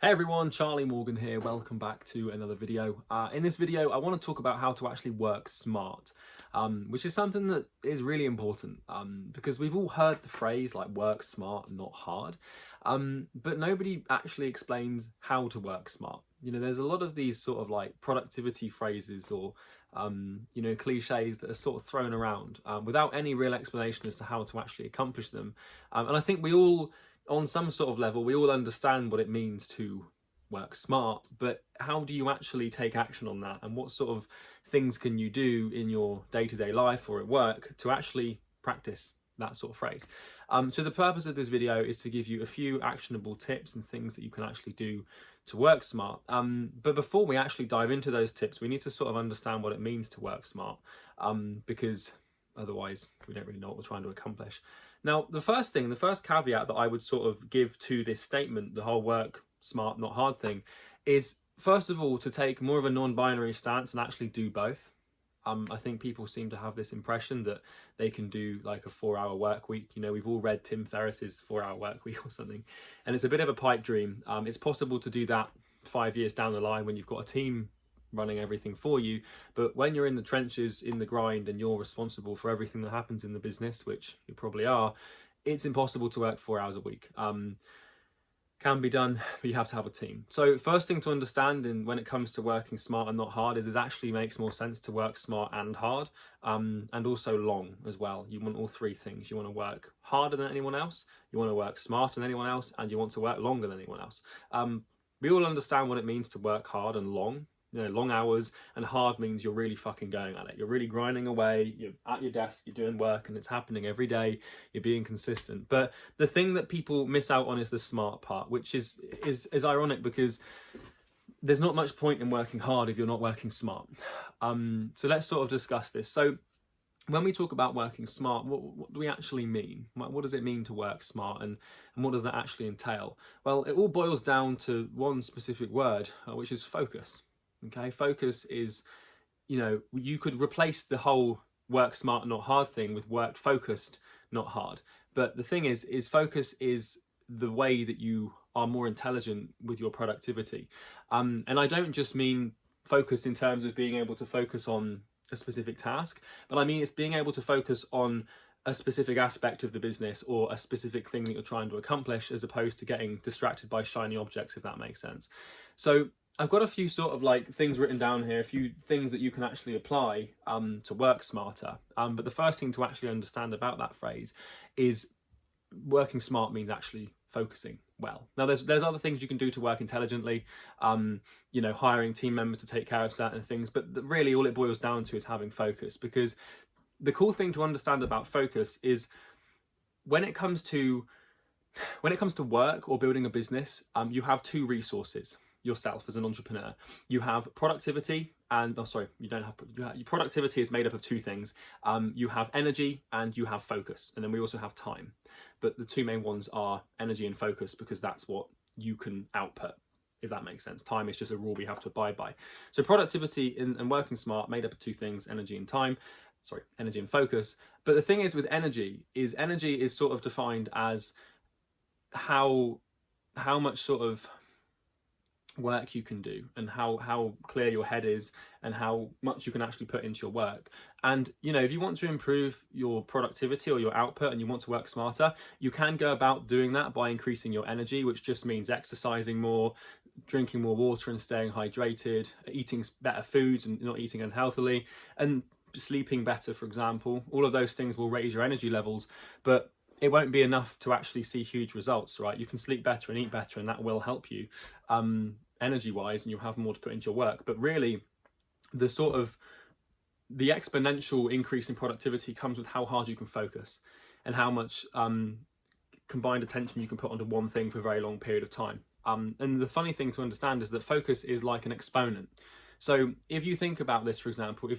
Hey everyone, Charlie Morgan here. Welcome back to another video. In this video, I want to talk about how to actually work smart, which is something that is really important because we've all heard the phrase like work smart, not hard, but nobody actually explains how to work smart. You know, there's a lot of these sort of like productivity phrases or cliches that are sort of thrown around without any real explanation as to how to actually accomplish them. And I think we all, on some sort of level, we all understand what it means to work smart, but how do you actually take action on that? And what sort of things can you do in your day-to-day life or at work to actually practice that sort of phrase? So the purpose of this video is to give you a few actionable tips and things that you can actually do to work smart. But before we actually dive into those tips, we need to sort of understand what it means to work smart, because otherwise we don't really know what we're trying to accomplish. Now, the first caveat that I would sort of give to this statement, the whole work smart, not hard thing, is first of all to take more of a non-binary stance and actually do both. I think people seem to have this impression that they can do like a 4-hour work week. You know, we've all read Tim Ferriss's 4-hour work week or something, and it's a bit of a pipe dream. It's possible to do that 5 years down the line when you've got a team running everything for you, but when you're in the trenches, in the grind, and you're responsible for everything that happens in the business, which you probably are, it's impossible to work 4 hours a week. Can be done, but you have to have a team. So first thing to understand when it comes to working smart and not hard is it actually makes more sense to work smart and hard, and also long as well. You want all three things. You want to work harder than anyone else, you want to work smarter than anyone else, and you want to work longer than anyone else. We all understand what it means to work hard and long. You know, long hours, and hard means you're really fucking going at it. You're really grinding away, you're at your desk, you're doing work, and it's happening every day, you're being consistent. But the thing that people miss out on is the smart part, which is ironic because there's not much point in working hard if you're not working smart. So let's sort of discuss this. So when we talk about working smart, what do we actually mean? What does it mean to work smart, and what does that actually entail? Well, it all boils down to one specific word, which is focus. Okay, focus is, you know, you could replace the whole work smart, not hard thing with work focused, not hard. But the thing is focus is the way that you are more intelligent with your productivity. And I don't just mean focus in terms of being able to focus on a specific task, but I mean it's being able to focus on a specific aspect of the business or a specific thing that you're trying to accomplish, as opposed to getting distracted by shiny objects, if that makes sense. So I've got a few sort of like things written down here, a few things that you can actually apply to work smarter. But the first thing to actually understand about that phrase is working smart means actually focusing well. Now there's other things you can do to work intelligently, you know, hiring team members to take care of certain things, but really all it boils down to is having focus. Because the cool thing to understand about focus is when it comes to work or building a business, you have two resources. Yourself as an entrepreneur, you have productivity, and your productivity is made up of two things. You have energy and you have focus, and then we also have time, but the two main ones are energy and focus because that's what you can output, if that makes sense. Time is just a rule we have to abide by. So productivity and working smart made up of two things: energy and focus. But the thing is with energy is sort of defined as how much sort of work you can do, and how clear your head is, and how much you can actually put into your work. And you know, if you want to improve your productivity or your output and you want to work smarter, you can go about doing that by increasing your energy, which just means exercising more, drinking more water and staying hydrated, eating better foods and not eating unhealthily, and sleeping better, for example. All of those things will raise your energy levels, but it won't be enough to actually see huge results, right? You can sleep better and eat better, and that will help you energy wise, and you'll have more to put into your work. But really the exponential increase in productivity comes with how hard you can focus and how much combined attention you can put onto one thing for a very long period of time. And the funny thing to understand is that focus is like an exponent. So if you think about this, for example,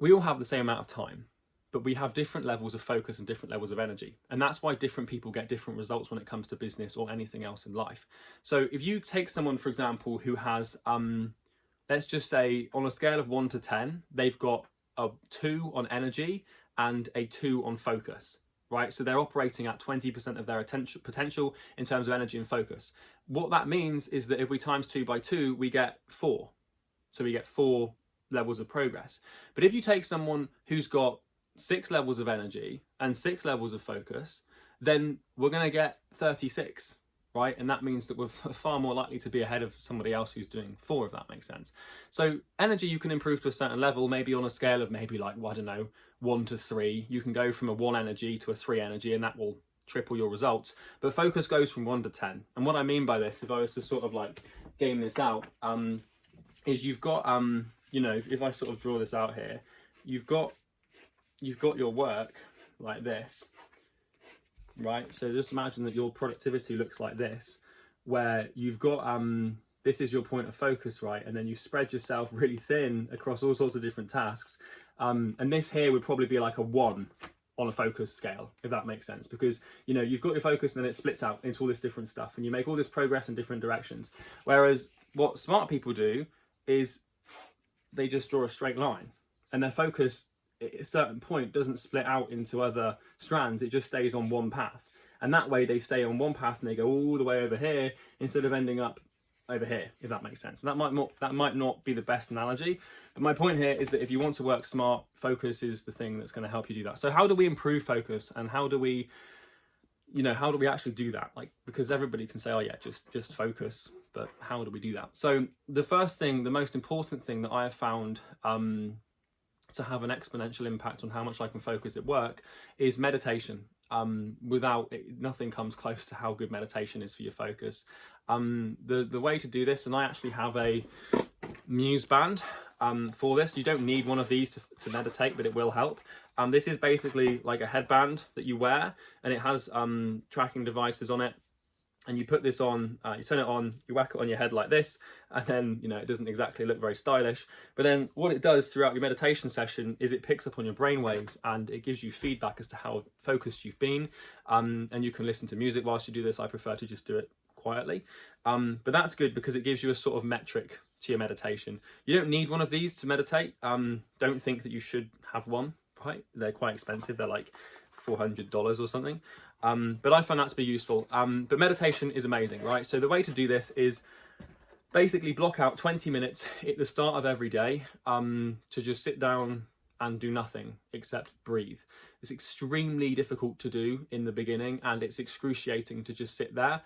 we all have the same amount of time, but we have different levels of focus and different levels of energy. And that's why different people get different results when it comes to business or anything else in life. So if you take someone, for example, who has, let's just say on a scale of 1 to 10, they've got a 2 on energy and a 2 on focus. right? So they're operating at 20% of their potential in terms of energy and focus. What that means is that if we times 2 by 2, we get 4. So we get 4 levels of progress. But if you take someone who's got 6 levels of energy and 6 levels of focus, then we're going to get 36, right? And that means that we're far more likely to be ahead of somebody else who's doing 4, if that makes sense. So energy you can improve to a certain level, maybe on a scale of maybe like, well, I don't know, 1 to 3. You can go from a 1 energy to a 3 energy, and that will triple your results. But focus goes from 1 to 10. And what I mean by this, if I was to sort of like game this out, is you've got, you know, if I sort of draw this out here, you've got your work like this, right? So just imagine that your productivity looks like this, where you've got, this is your point of focus, right? And then you spread yourself really thin across all sorts of different tasks. And this here would probably be like a 1 on a focus scale, if that makes sense, because, you know, you've got your focus and then it splits out into all this different stuff and you make all this progress in different directions. Whereas what smart people do is they just draw a straight line, and their focus at a certain point doesn't split out into other strands. It just stays on one path, and that way they stay on one path and they go all the way over here instead of ending up over here, if that makes sense. And that might not be the best analogy, but my point here is that if you want to work smart, focus is the thing that's going to help you do that. So how do we improve focus, and how do we, you know, how do we actually do that? Like, because everybody can say, oh yeah, just focus, but how do we do that? So the first thing, the most important thing that I have found to have an exponential impact on how much I can focus at work is meditation. Without it, nothing comes close to how good meditation is for your focus. The way to do this, and I actually have a Muse band for this. You don't need one of these to meditate, but it will help. This is basically like a headband that you wear, and it has tracking devices on it. And you put this on, you turn it on, you whack it on your head like this, and then, you know, it doesn't exactly look very stylish. But then what it does throughout your meditation session is it picks up on your brain waves and it gives you feedback as to how focused you've been. And you can listen to music whilst you do this. I prefer to just do it quietly. But that's good because it gives you a sort of metric to your meditation. You don't need one of these to meditate. Don't think that you should have one, right? They're quite expensive. They're like $400 or something. But I find that to be useful. But meditation is amazing, right? So the way to do this is basically block out 20 minutes at the start of every day to just sit down and do nothing except breathe. It's extremely difficult to do in the beginning, and it's excruciating to just sit there,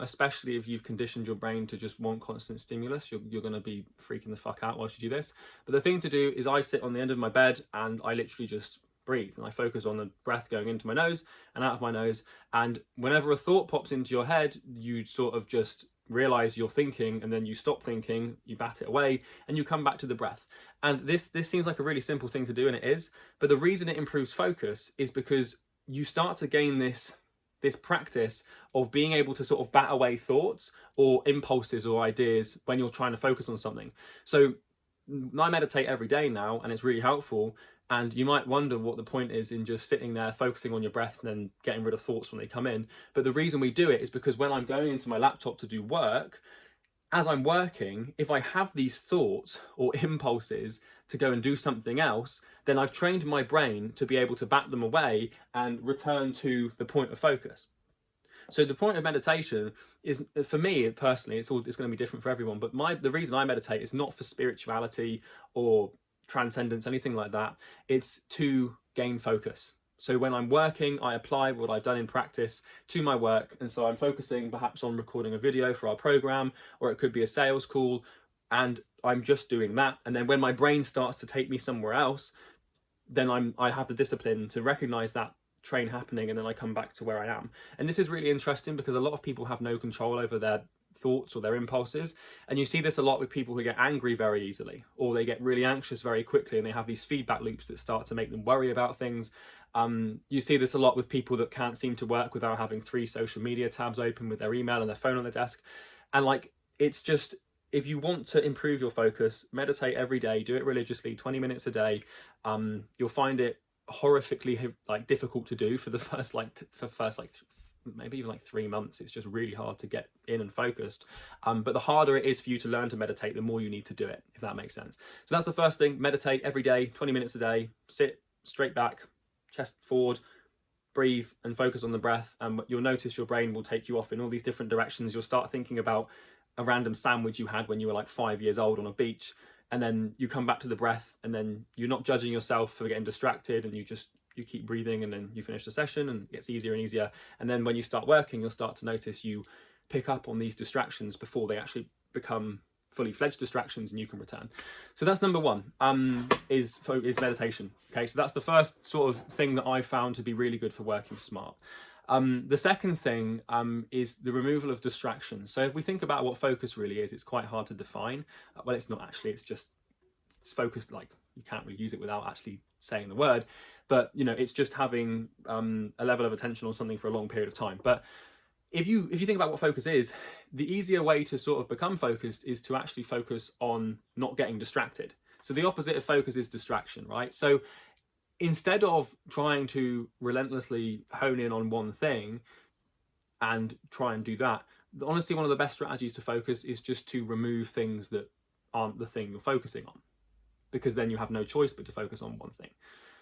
especially if you've conditioned your brain to just want constant stimulus. You're going to be freaking the fuck out whilst you do this. But the thing to do is I sit on the end of my bed and I literally just breathe, and I focus on the breath going into my nose and out of my nose. And whenever a thought pops into your head, you sort of just realize you're thinking, and then you stop thinking, you bat it away, and you come back to the breath. And this seems like a really simple thing to do, and it is, but the reason it improves focus is because you start to gain this practice of being able to sort of bat away thoughts or impulses or ideas when you're trying to focus on something. So I meditate every day now, and it's really helpful. And you might wonder what the point is in just sitting there focusing on your breath and then getting rid of thoughts when they come in. But the reason we do it is because when I'm going into my laptop to do work, as I'm working, if I have these thoughts or impulses to go and do something else, then I've trained my brain to be able to bat them away and return to the point of focus. So the point of meditation is, for me personally, it's going to be different for everyone, but the reason I meditate is not for spirituality or transcendence, anything like that. It's to gain focus. So when I'm working, I apply what I've done in practice to my work. And so I'm focusing perhaps on recording a video for our program, or it could be a sales call, and I'm just doing that. And then when my brain starts to take me somewhere else, then I have the discipline to recognize that train happening, and then I come back to where I am. And this is really interesting because a lot of people have no control over their thoughts or their impulses, and you see this a lot with people who get angry very easily, or they get really anxious very quickly, and they have these feedback loops that start to make them worry about things. You see this a lot with people that can't seem to work without having 3 social media tabs open with their email and their phone on their desk. And like, it's just, if you want to improve your focus, meditate every day, do it religiously, 20 minutes a day. You'll find it horrifically like difficult to do for the first maybe even like 3 months. It's just really hard to get in and focused. But the harder it is for you to learn to meditate, the more you need to do it, if that makes sense. So that's the first thing. Meditate every day, 20 minutes a day, sit straight back, chest forward, breathe and focus on the breath, and you'll notice your brain will take you off in all these different directions. You'll start thinking about a random sandwich you had when you were like 5 years old on a beach, and then you come back to the breath, and then you're not judging yourself for getting distracted, and you keep breathing, and then you finish the session, and it gets easier and easier. And then when you start working, you'll start to notice you pick up on these distractions before they actually become fully fledged distractions, and you can return. So that's number one, is meditation. Okay, so that's the first sort of thing that I found to be really good for working smart. The second thing is the removal of distractions. So if we think about what focus really is, it's quite hard to define. Well, it's not actually, it's focused, like you can't really use it without actually saying the word, but you know, it's just having a level of attention on something for a long period of time. But if you think about what focus is, the easier way to sort of become focused is to actually focus on not getting distracted. So the opposite of focus is distraction, right? So instead of trying to relentlessly hone in on one thing and try and do that, honestly, one of the best strategies to focus is just to remove things that aren't the thing you're focusing on, because then you have no choice but to focus on one thing.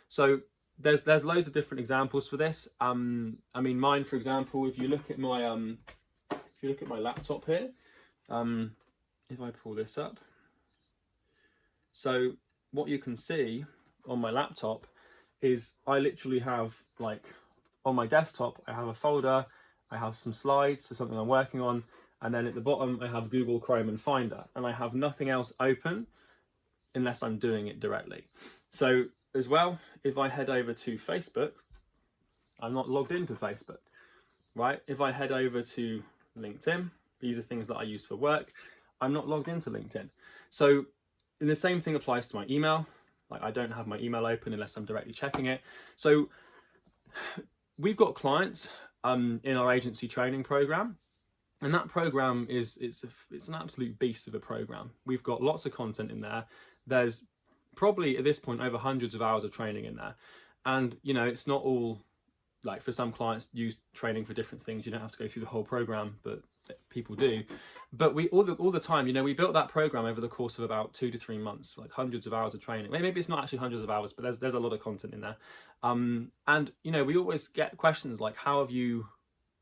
So there's loads of different examples for this. I mean, mine, for example, if you look at my laptop here, if I pull this up, so what you can see on my laptop is I literally have, like, on my desktop, I have a folder, I have some slides for something I'm working on, and then at the bottom I have Google Chrome and Finder, and I have nothing else open unless I'm doing it directly. So as well, if I head over to Facebook, I'm not logged into Facebook, right? If I head over to LinkedIn, these are things that I use for work, I'm not logged into LinkedIn. So, and the same thing applies to my email. Like, I don't have my email open unless I'm directly checking it. So we've got clients in our agency training program, and that program it's an absolute beast of a program. We've got lots of content in there. There's probably at this point over hundreds of hours of training in there, and you know, it's not all, like, for some clients use training for different things. You don't have to go through the whole program, but people do. But we all the time, you know, we built that program over the course of about 2 to 3 months, like hundreds of hours of training. Maybe it's not actually hundreds of hours, but there's a lot of content in there. And you know, we always get questions like, how have you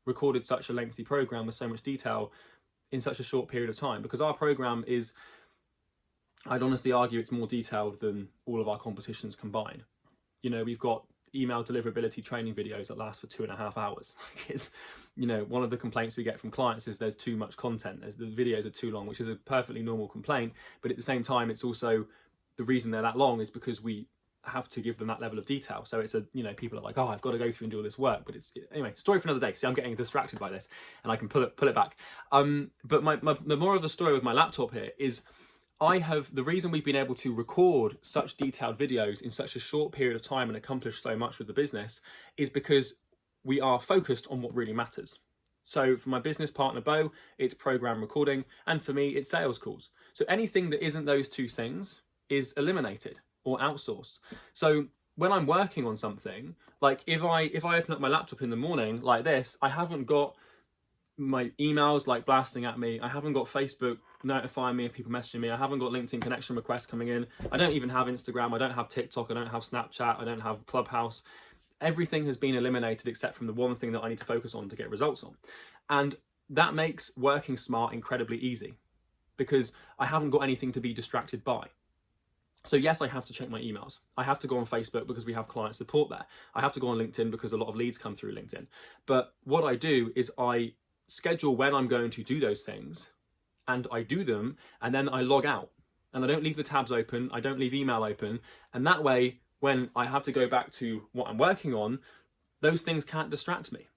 recorded such a lengthy program with so much detail in such a short period of time? Because our program is, I'd honestly argue, it's more detailed than all of our competitions combined. You know, we've got email deliverability training videos that last for 2.5 hours. It's, you know, one of the complaints we get from clients is there's too much content, the videos are too long, which is a perfectly normal complaint. But at the same time, it's also, the reason they're that long is because we have to give them that level of detail. So it's you know, people are like, oh, I've got to go through and do all this work. But it's, anyway, story for another day. See, I'm getting distracted by this, and I can pull it back. But the moral of the story with my laptop here is, the reason we've been able to record such detailed videos in such a short period of time and accomplish so much with the business is because we are focused on what really matters. So for my business partner, Bo, it's program recording, and for me, it's sales calls. So anything that isn't those two things is eliminated or outsourced. So when I'm working on something, like if I open up my laptop in the morning like this, I haven't got my emails like blasting at me. I haven't got Facebook notifying me of people messaging me. I haven't got LinkedIn connection requests coming in. I don't even have Instagram. I don't have TikTok. I don't have Snapchat. I don't have Clubhouse. Everything has been eliminated except from the one thing that I need to focus on to get results on. And that makes working smart incredibly easy because I haven't got anything to be distracted by. So yes, I have to check my emails. I have to go on Facebook because we have client support there. I have to go on LinkedIn because a lot of leads come through LinkedIn. But what I do is I schedule when I'm going to do those things, and I do them, and then I log out, and I don't leave the tabs open, I don't leave email open, and that way when I have to go back to what I'm working on, those things can't distract me.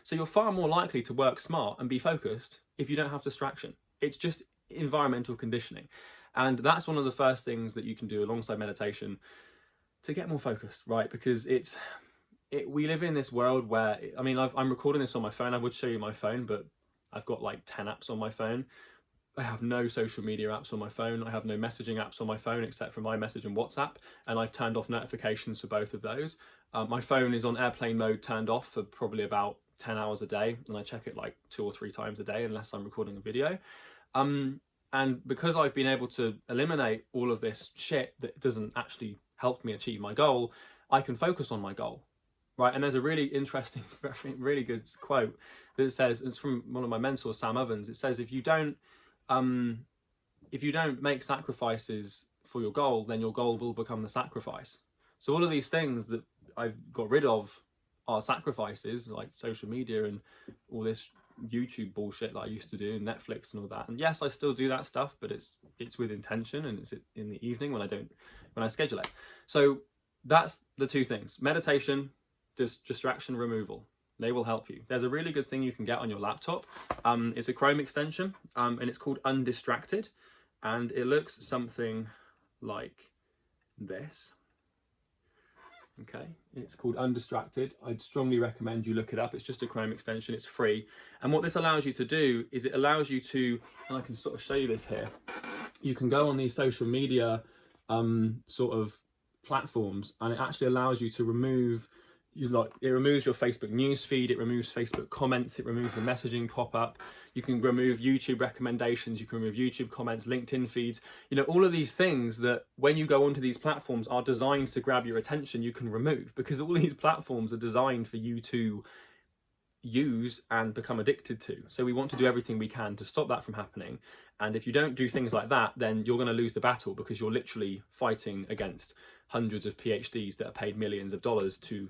So you're far more likely to work smart and be focused if you don't have distraction. It's just environmental conditioning, and that's one of the first things that you can do alongside meditation to get more focused, right? Because we live in this world where, I mean, I'm recording this on my phone. I would show you my phone, but I've got like 10 apps on my phone. I have no social media apps on my phone. I have no messaging apps on my phone except for iMessage and WhatsApp, and I've turned off notifications for both of those. My phone is on airplane mode turned off for probably about 10 hours a day, and I check it like 2 or 3 times a day unless I'm recording a video. And because I've been able to eliminate all of this shit that doesn't actually help me achieve my goal, I can focus on my goal. right? And there's a really interesting, really good quote that says, it's from one of my mentors, Sam Ovens. It says, if you don't make sacrifices for your goal, then your goal will become the sacrifice. So all of these things that I've got rid of are sacrifices, like social media and all this YouTube bullshit that I used to do, and Netflix and all that. And yes, I still do that stuff, but it's with intention, and it's in the evening when I schedule it. So that's the two things: meditation, distraction removal. They will help you. There's a really good thing you can get on your laptop. It's a Chrome extension, and it's called Undistracted, and it looks something like this. Okay, it's called Undistracted. I'd strongly recommend you look it up. It's just a Chrome extension, it's free. And what this allows you to do is it allows you to, and I can sort of show you this here, you can go on these social media sort of platforms, and it actually allows you to remove, it removes your Facebook news feed, it removes Facebook comments, it removes the messaging pop-up. You can remove YouTube recommendations, you can remove YouTube comments, LinkedIn feeds, all of these things that when you go onto these platforms are designed to grab your attention, you can remove, because all these platforms are designed for you to use and become addicted to. So we want to do everything we can to stop that from happening. And if you don't do things like that, then you're going to lose the battle, because you're literally fighting against hundreds of PhDs that are paid millions of dollars to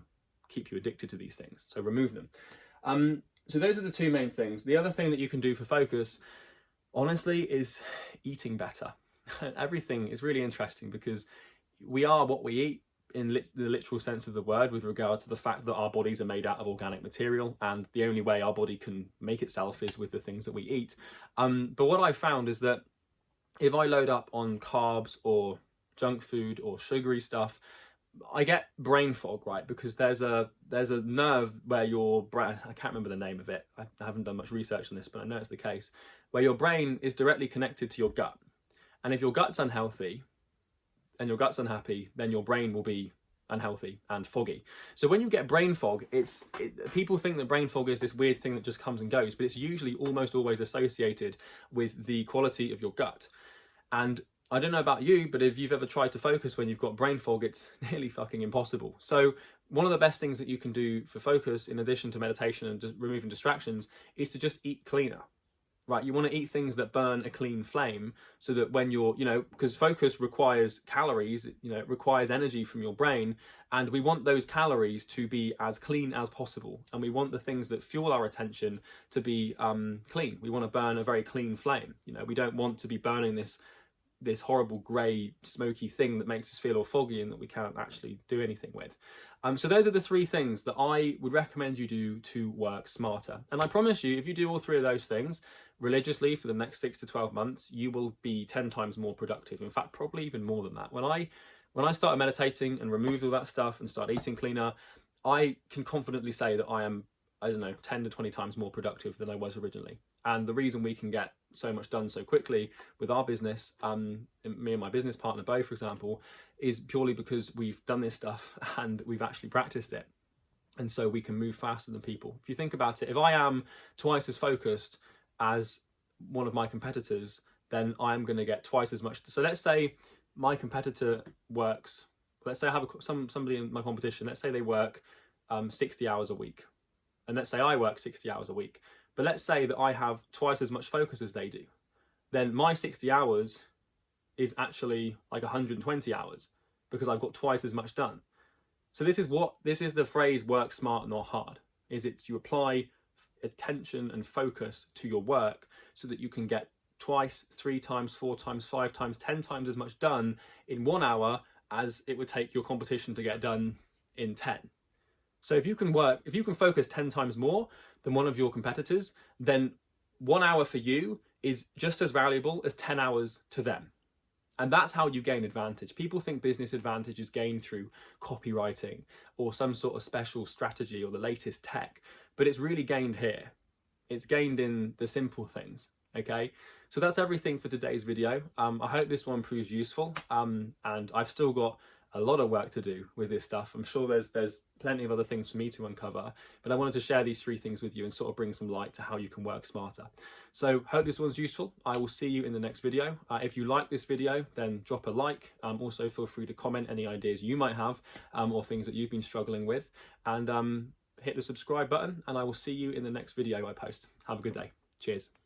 keep you addicted to these things. So remove them. So those are the two main things. The other thing that you can do for focus, honestly, is eating better. Everything is really interesting, because we are what we eat in the literal sense of the word, with regard to the fact that our bodies are made out of organic material, and the only way our body can make itself is with the things that we eat. But what I found is that if I load up on carbs or junk food or sugary stuff, I get brain fog, right? Because there's a nerve where your brain, I can't remember the name of it, I haven't done much research on this, but I know it's the case, where your brain is directly connected to your gut. And if your gut's unhealthy and your gut's unhappy, then your brain will be unhealthy and foggy. So when you get brain fog, people think that brain fog is this weird thing that just comes and goes, but it's usually almost always associated with the quality of your gut. And I don't know about you, but if you've ever tried to focus when you've got brain fog, it's nearly fucking impossible. So one of the best things that you can do for focus, in addition to meditation and just removing distractions, is to just eat cleaner, right? You want to eat things that burn a clean flame, so that when you're, because focus requires calories, it requires energy from your brain, and we want those calories to be as clean as possible. And we want the things that fuel our attention to be clean. We want to burn a very clean flame. We don't want to be burning this horrible grey smoky thing that makes us feel all foggy and that we can't actually do anything with. So those are the three things that I would recommend you do to work smarter. And I promise you, if you do all three of those things religiously for the next 6 to 12 months, you will be 10 times more productive. In fact, probably even more than that. When I started meditating and removed all that stuff and started eating cleaner, I can confidently say that I am, 10 to 20 times more productive than I was originally. And the reason we can get so much done so quickly with our business, me and my business partner Bo, for example, is purely because we've done this stuff and we've actually practiced it. And so we can move faster than people. If you think about it, if I am twice as focused as one of my competitors, then I'm going to get twice as much. So let's say my competitor works, let's say I have somebody in my competition, let's say they work 60 hours a week. And let's say I work 60 hours a week. But let's say that I have twice as much focus as they do. Then my 60 hours is actually like 120 hours, because I've got twice as much done. So this is the phrase work smart, not hard. You apply attention and focus to your work so that you can get twice, 3 times, 4 times, 5 times, 10 times as much done in 1 hour as it would take your competition to get done in 10. So if you can focus 10 times more than one of your competitors, then 1 hour for you is just as valuable as 10 hours to them. And that's how you gain advantage. People think business advantage is gained through copywriting or some sort of special strategy or the latest tech, but it's really gained here. It's gained in the simple things, okay? So that's everything for today's video. I hope this one proves useful, and I've still got a lot of work to do with this stuff. I'm sure there's plenty of other things for me to uncover, but I wanted to share these 3 things with you and sort of bring some light to how you can work smarter. So hope this one's useful. I will see you in the next video. If you like this video, then drop a like. Also feel free to comment any ideas you might have, or things that you've been struggling with, and hit the subscribe button, and I will see you in the next video I post. Have a good day. Cheers.